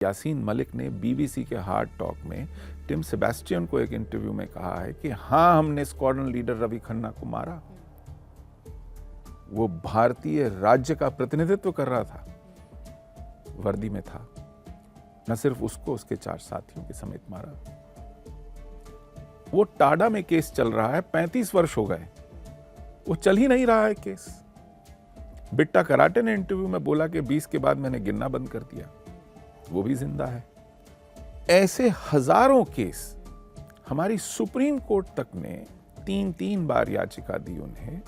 यासीन मलिक ने बीबीसी के hard talk में टिम सेबेस्टियन को एक इंटरव्यू में कहा है कि हाँ, हमने स्क्वाड्रन लीडर रवि खन्ना को मारा। वो भारतीय राज्य का प्रतिनिधित्व कर रहा था, वर्दी में था। न सिर्फ उसको, उसके 4 साथियों के समेत मारा। वो टाडा में केस चल रहा है, 35 वर्ष हो गए, वो चल ही नहीं रहा है केस। बिट्टा कराटे ने इंटरव्यू में बोला कि 20 के बाद मैंने गिनना बंद कर दिया, वो भी जिंदा है। ऐसे हजारों केस हमारी सुप्रीम कोर्ट तक ने 3-3 बार याचिका दी उन्हें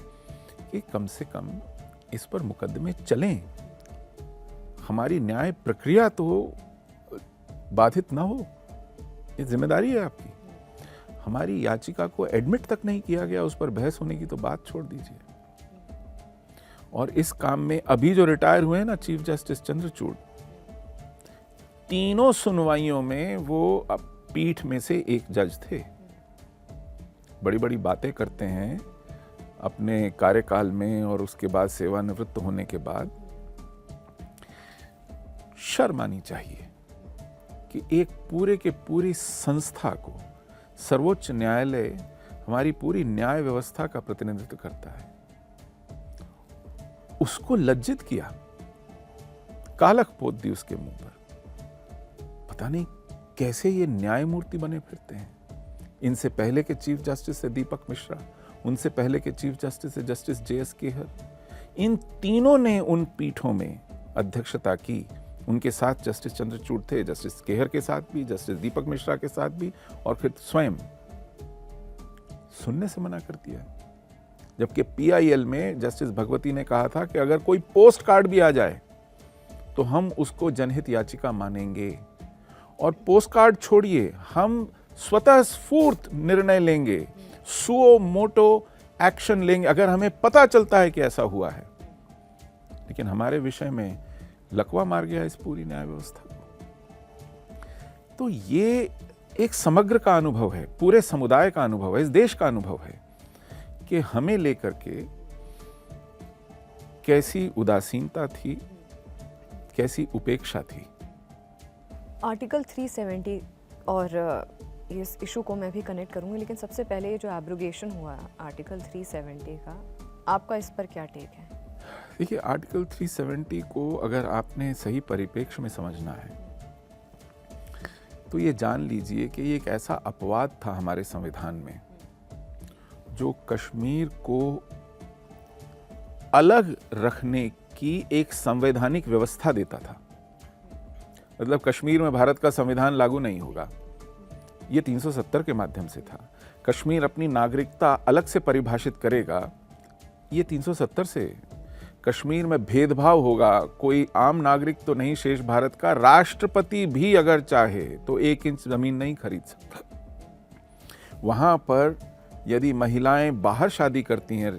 कि कम से कम इस पर मुकदमे चलें, हमारी न्याय प्रक्रिया तो बाधित ना हो। ये जिम्मेदारी है आपकी। हमारी याचिका को एडमिट तक नहीं किया गया, उस पर बहस होने की तो बात छोड़ दीजिए। और इस काम में अभी जो रिटायर हुए हैं ना चीफ जस्टिस चंद्रचूड़, तीनों सुनवाइयों में वो पीठ में से एक जज थे। बड़ी बड़ी बातें करते हैं अपने कार्यकाल में और उसके बाद सेवानिवृत्त होने के बाद। शर्म आनी चाहिए कि एक पूरे के पूरी संस्था को, सर्वोच्च न्यायालय हमारी पूरी न्याय व्यवस्था का प्रतिनिधित्व करता है, उसको लज्जित किया, कालख पोत दी उसके मुंह पर। पता नहीं कैसे ये न्यायमूर्ति बने फिरते हैं। इनसे पहले के चीफ जस्टिस है दीपक मिश्रा, उनसे पहले के चीफ जस्टिस है जस्टिस JS केहर। इन तीनों ने उन पीठों में अध्यक्षता की। उनके साथ जस्टिस चंद्रचूड़ थे, जस्टिस केहर के साथ भी, जस्टिस दीपक मिश्रा के साथ भी, और फिर स्वयं सुनने से मना कर दिया। जबकि PIL में जस्टिस भगवती ने कहा था कि अगर कोई पोस्ट कार्ड भी आ जाए तो हम उसको जनहित याचिका मानेंगे, और पोस्ट कार्ड छोड़िए, हम स्वतः स्फूर्त निर्णय लेंगे, सुओ मोटो एक्शन लेंगे अगर हमें पता चलता है कि ऐसा हुआ है। लेकिन हमारे विषय में लकवा मार गया इस पूरी न्याय व्यवस्था को। तो ये एक समग्र का अनुभव है, पूरे समुदाय का अनुभव है, इस देश का अनुभव है कि हमें लेकर के कैसी उदासीनता थी, कैसी उपेक्षा थी। आर्टिकल 370 और इस इशू को मैं भी कनेक्ट करूंगी, लेकिन सबसे पहले ये जो एब्रोगेशन हुआ आर्टिकल 370 का, आपका इस पर क्या टेक है? देखिए, आर्टिकल 370 को अगर आपने सही परिप्रेक्ष्य में समझना है तो ये जान लीजिए कि ये एक ऐसा अपवाद था हमारे संविधान में जो कश्मीर को अलग रखने की एक संवैधानिक व्यवस्था देता था। मतलब कश्मीर में भारत का संविधान लागू नहीं होगा, ये 370 के माध्यम से था। कश्मीर अपनी नागरिकता अलग से परिभाषित करेगा, ये 370 से। कश्मीर में भेदभाव होगा, कोई आम नागरिक तो नहीं शेष भारत का, राष्ट्रपति भी अगर चाहे तो 1 इंच जमीन नहीं खरीद सकता। वहां पर यदि महिलाएं बाहर शादी करती हैं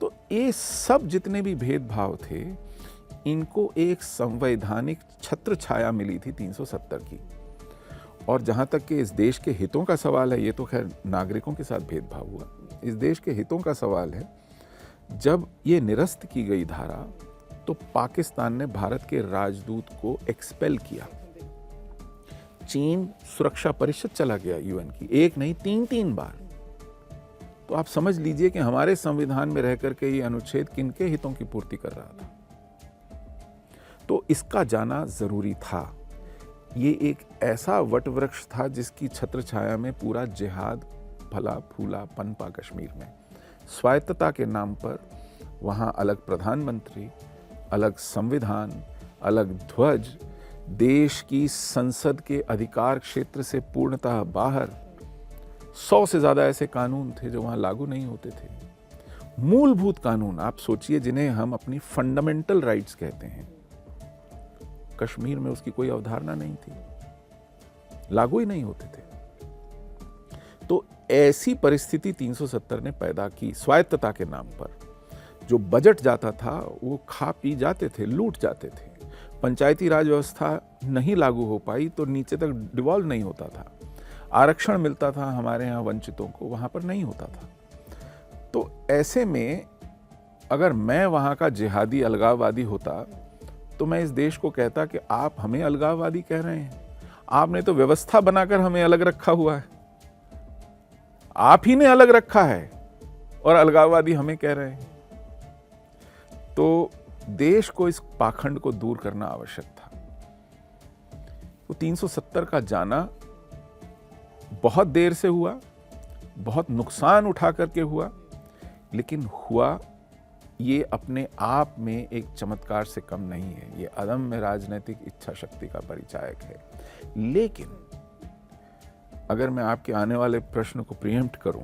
तो ये सब जितने भी भेदभाव थे, इनको एक संवैधानिक छत्र छाया मिली थी 370 की। और जहां तक कि इस देश के हितों का सवाल है, ये तो खैर नागरिकों के साथ भेदभाव हुआ, इस देश के हितों का सवाल है, जब ये निरस्त की गई धारा तो पाकिस्तान ने भारत के राजदूत को एक्सपेल किया। चीन सुरक्षा परिषद चला गया UN की, 1 नहीं 3-3 बार। तो आप समझ लीजिए कि हमारे संविधान में रहकर के ये अनुच्छेद किनके हितों की पूर्ति कर रहा था। तो इसका जाना जरूरी था। ये एक ऐसा वटवृक्ष था जिसकी छत्र छाया में पूरा जिहाद फला फूला पनपा कश्मीर में। स्वायत्तता के नाम पर वहाँ अलग प्रधानमंत्री, अलग संविधान, अलग ध्वज, देश की संसद के अधिकार क्षेत्र से पूर्णतः बाहर 100 से ज्यादा ऐसे कानून थे जो वहाँ लागू नहीं होते थे। मूलभूत कानून आप सोचिए, जिन्हें हम अपनी फंडामेंटल राइट्स कहते हैं, कश्मीर में उसकी कोई अवधारणा नहीं थी, लागू ही नहीं होते थे। तो ऐसी परिस्थिति 370 ने पैदा की। स्वायत्तता के नाम पर जो बजट जाता था वो खा पी जाते थे, लूट जाते थे। पंचायती राज व्यवस्था नहीं लागू हो पाई तो नीचे तक डिवॉल्व नहीं होता था। आरक्षण मिलता था हमारे यहाँ वंचितों को, वहाँ पर नहीं होता था। तो ऐसे में अगर मैं वहाँ का जिहादी अलगाववादी होता तो मैं इस देश को कहता कि आप हमें अलगाववादी कह रहे हैं। आपने तो व्यवस्था बनाकर हमें अलग रखा हुआ है, आप ही ने अलग रखा है और अलगाववादी हमें कह रहे हैं। तो देश को इस पाखंड को दूर करना आवश्यक था। तो 370 का जाना बहुत देर से हुआ, बहुत नुकसान उठा करके हुआ, लेकिन हुआ ये अपने आप में एक चमत्कार से कम नहीं है। ये अदम्य राजनीतिक इच्छा शक्ति का परिचायक है। लेकिन अगर मैं आपके आने वाले प्रश्न को प्रीएम्प्ट करूं,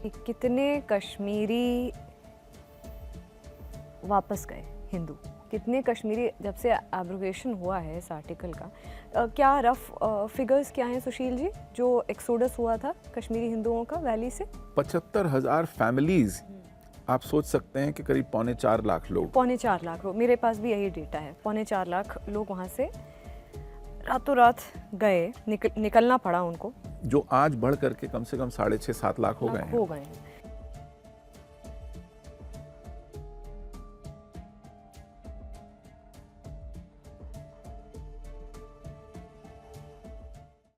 कि कितने कश्मीरी वापस गए हिंदू, कितने कश्मीरी जब से एब्रोगेशन हुआ है इस आर्टिकल का, क्या रफ फिगर्स क्या हैं सुशील जी, जो एक्सोडस हुआ था कश्मीरी हिंदुओं का वैली से? 75,000 फैमिलीज, आप सोच सकते हैं कि करीब 4.25 लाख लोग, 4.25 लाख लोग, मेरे पास भी यही डेटा है। 4.25 लाख लोग वहाँ से रातों रात गए, निकलना पड़ा उनको, जो आज बढ़ करके कम से कम 6.5-7 लाख हो गए हैं।